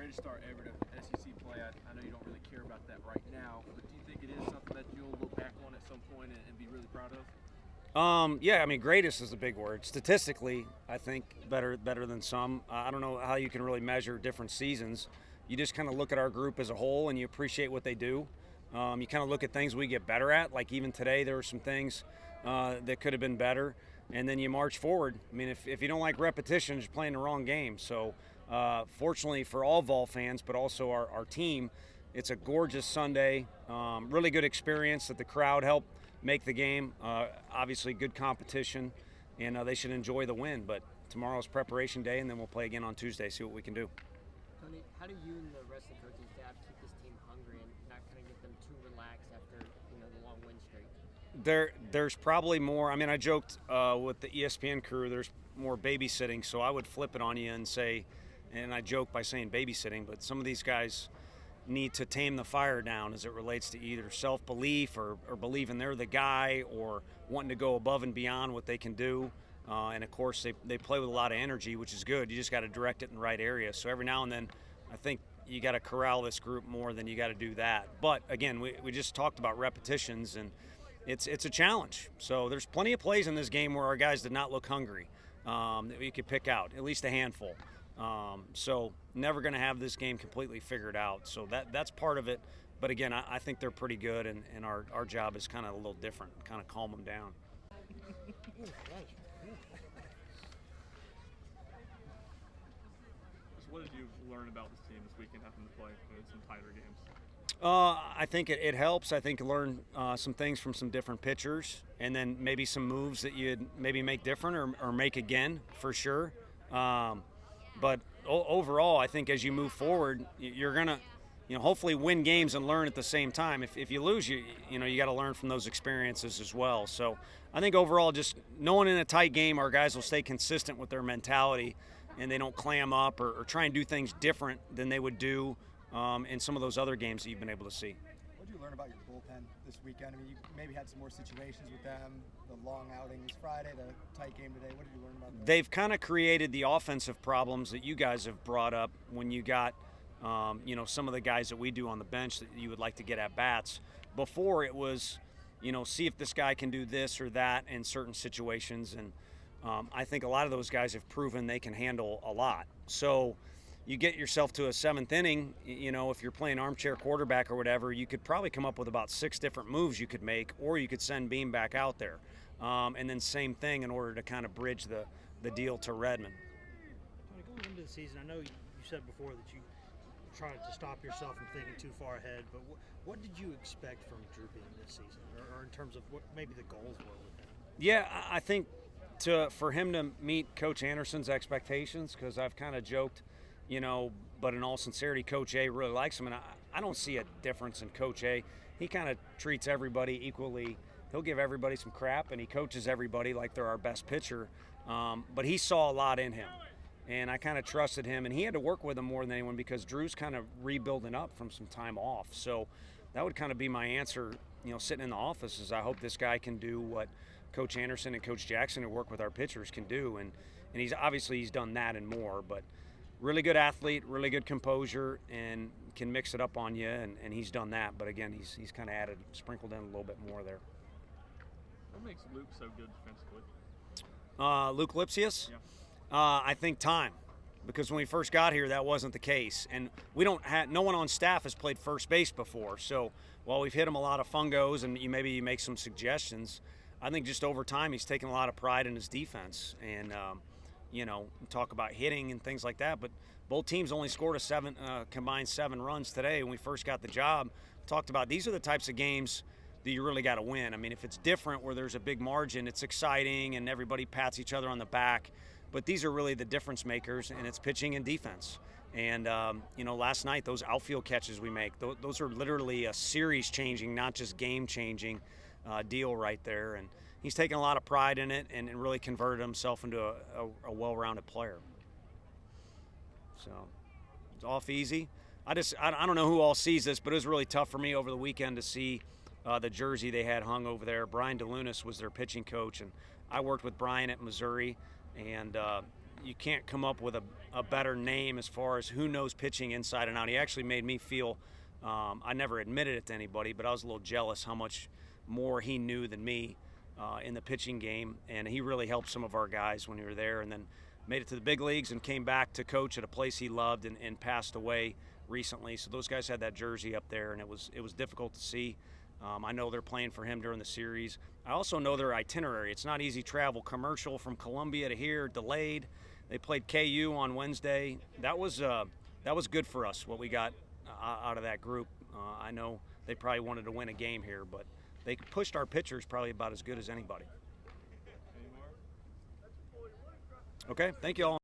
greatest start ever to SEC play. I know you don't really care about that right now, but do you think it is something that you'll look back on at some point and be really proud of? Yeah, I mean, greatest is a big word. Statistically, I think better than some. I don't know how you can really measure different seasons. You just kind of look at our group as a whole and you appreciate what they do. You kind of look at things we get better at. Like even today, there were some things that could have been better. And then you march forward. I mean, if you don't like repetition, you're playing the wrong game. So fortunately for all Vol fans, but also our team, it's a gorgeous Sunday. Really good experience that the crowd helped make the game. Obviously good competition, and they should enjoy the win. But tomorrow's preparation day, and then we'll play again on Tuesday, see what we can do. Tony, how do you and the rest of the coaching staff keep this team hungry and not kind of get them too relaxed after the long win streak? There's probably more. I mean, I joked with the ESPN crew, there's more babysitting, so I would flip it on you and say, and I joke by saying babysitting, but some of these guys need to tame the fire down as it relates to either self-belief or believing they're the guy or wanting to go above and beyond what they can do. And, of course, they play with a lot of energy, which is good. You just got to direct it in the right area. So every now and then I think you got to corral this group more than you got to do that. But, again, we just talked about repetitions, and it's a challenge. So there's plenty of plays in this game where our guys did not look hungry that you could pick out, at least a handful. So never going to have this game completely figured out. So that's part of it. But, again, I think they're pretty good, and our job is kind of a little different, kind of calm them down. What did you learn about this team this weekend having to play in some tighter games? I think it helps. I think learn some things from some different pitchers, and then maybe some moves that you'd maybe make different or make again for sure. But overall, I think as you move forward, you're gonna, hopefully win games and learn at the same time. If you lose, you got to learn from those experiences as well. So I think overall, just knowing in a tight game, our guys will stay consistent with their mentality, and they don't clam up or try and do things different than they would do in some of those other games that you've been able to see. What did you learn about your bullpen this weekend? I mean, you maybe had some more situations with them, the long outings Friday, the tight game today. What did you learn about that? They've kind of created the offensive problems that you guys have brought up when you got, some of the guys that we do on the bench that you would like to get at bats. Before it was, see if this guy can do this or that in certain situations. And I think a lot of those guys have proven they can handle a lot. So you get yourself to a seventh inning, if you're playing armchair quarterback or whatever, you could probably come up with about 6 different moves you could make, or you could send Beam back out there. And then same thing in order to kind of bridge the deal to Redmond. Tony, going into the season, I know you said before that you tried to stop yourself from thinking too far ahead, but what did you expect from Drew Beam this season, or in terms of what maybe the goals were with him? Yeah, I think for him to meet Coach Anderson's expectations, because I've kind of joked, but in all sincerity, Coach A really likes him, and I don't see a difference in Coach A. He kind of treats everybody equally. He'll give everybody some crap, and he coaches everybody like they're our best pitcher. But he saw a lot in him, and I kind of trusted him, and he had to work with him more than anyone because Drew's kind of rebuilding up from some time off. So that would kind of be my answer, sitting in the office, is I hope this guy can do what Coach Anderson and Coach Jackson, who work with our pitchers, can do. And he's done that and more. But really good athlete, really good composure, and can mix it up on you, and he's done that. But again, he's kind of sprinkled in a little bit more there. What makes Luke so good defensively? Luke Lipsius? Yeah. I think time, because when we first got here, that wasn't the case, and no one on staff has played first base before. So while we've hit him a lot of fungos, and maybe you make some suggestions, I think just over time he's taken a lot of pride in his defense, and talk about hitting and things like that. But both teams only scored combined 7 runs today. When we first got the job, talked about these are the types of games that you really got to win. I mean, if it's different where there's a big margin, it's exciting and everybody pats each other on the back. But these are really the difference makers, and it's pitching and defense. And, last night, those outfield catches we make, those are literally a series-changing, not just game-changing deal right there. And he's taken a lot of pride in it and really converted himself into a well-rounded player. So it's off easy. I don't know who all sees this, but it was really tough for me over the weekend to see the jersey they had hung over there. Brian DeLuna was their pitching coach, and I worked with Brian at Missouri, and you can't come up with a better name as far as who knows pitching inside and out. He actually made me feel, I never admitted it to anybody, but I was a little jealous how much more he knew than me in the pitching game, and he really helped some of our guys when we were there, and then made it to the big leagues and came back to coach at a place he loved and passed away recently. So those guys had that jersey up there, and it was difficult to see. I know they're playing for him during the series. I also know their itinerary. It's not easy travel. Commercial from Columbia to here, delayed. They played KU on Wednesday. That was good for us, what we got out of that group. I know they probably wanted to win a game here, but they pushed our pitchers probably about as good as anybody. Okay, thank you all.